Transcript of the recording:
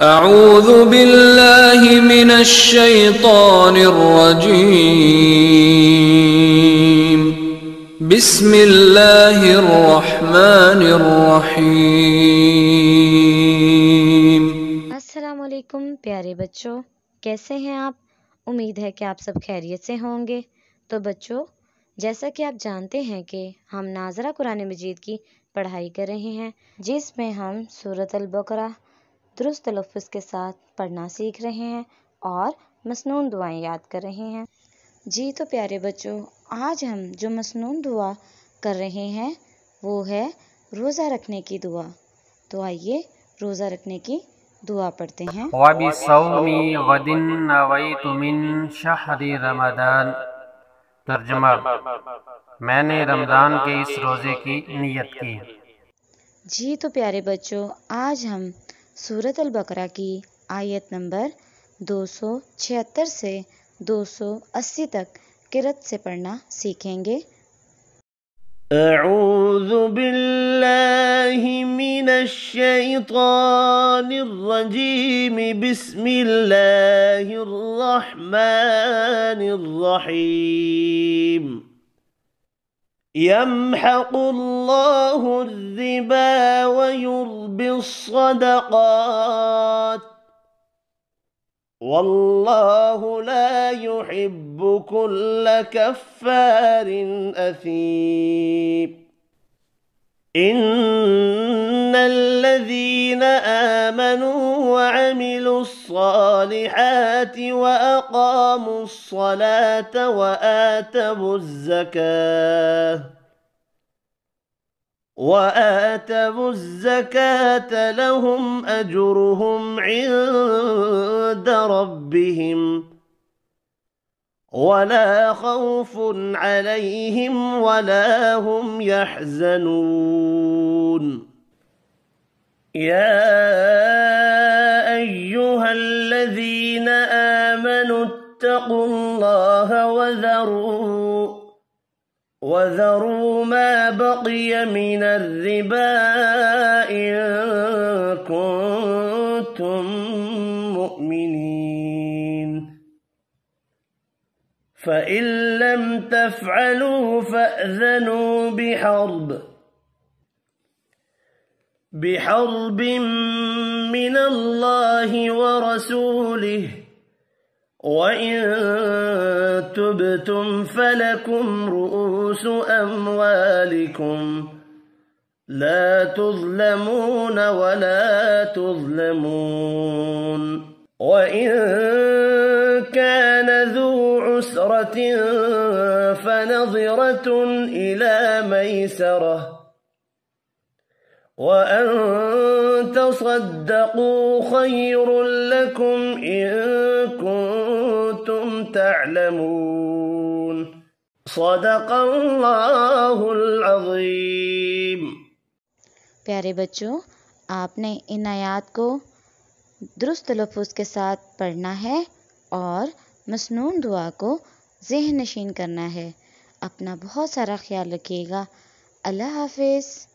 اعوذ باللہ من الشیطان الرجیم بسم اللہ الرحمن الرحیم۔ السلام علیکم پیارے بچوں، کیسے ہیں آپ؟ امید ہے کہ آپ سب خیریت سے ہوں گے۔ تو بچوں، جیسا کہ آپ جانتے ہیں کہ ہم ناظرہ قرآن مجید کی پڑھائی کر رہے ہیں، جس میں ہم سورۃ البقرہ درست تلفظ کے ساتھ پڑھنا سیکھ رہے ہیں اور مسنون دعائیں یاد کر رہے ہیں۔ جی تو پیارے بچوں، آج ہم جو مسنون دعا کر رہے ہیں وہ ہے روزہ رکھنے کی دعا۔ تو آئیے روزہ رکھنے کی دعا پڑھتے ہیں۔ وَبِصَوْمِ غَدٍ نَوَيْتُ مِن شَهْرِ رمضان۔ ترجمہ: میں نے رمضان کے اس روزے کی نیت کی۔ جی تو پیارے بچوں، آج ہم سورۃ البقرہ کی آیت نمبر 276 سے 280 تک قرأت سے پڑھنا سیکھیں گے۔ اعوذ باللہ من الشیطان الرجیم، بسم اللہ الرحمن الرحیم۔ يمحق اللہ الربا ويربي الصدقات واللہ لا يحب كل كفار أثيم۔ ان الذين آمنوا وعملوا الصالحات وأقاموا الصلاة وآتوا الزكاة لهم أجرهم عند ربهم ولا خوف عليهم ولا هم يحزنون۔ يا أيها الذين آمنوا اتقوا الله وذروا ما بقي من الربا إن كنتم مؤمنين، فإن لم تفعلوا فأذنوا بحرب من الله ورسوله، وإن تبتم فلكم رؤوس أموالكم لا تظلمون ولا تظلمون، وإن كان ذو عسرة فنظرة إلى ميسرة، وأن تصدقوا خير لكم إن كنتم تعلمون۔ صدق اللہ العظیم۔ پیارے بچوں، آپ نے ان آیات کو درست تلفظ کے ساتھ پڑھنا ہے اور مسنون دعا کو ذہن نشین کرنا ہے۔ اپنا بہت سارا خیال رکھیے گا۔ اللہ حافظ۔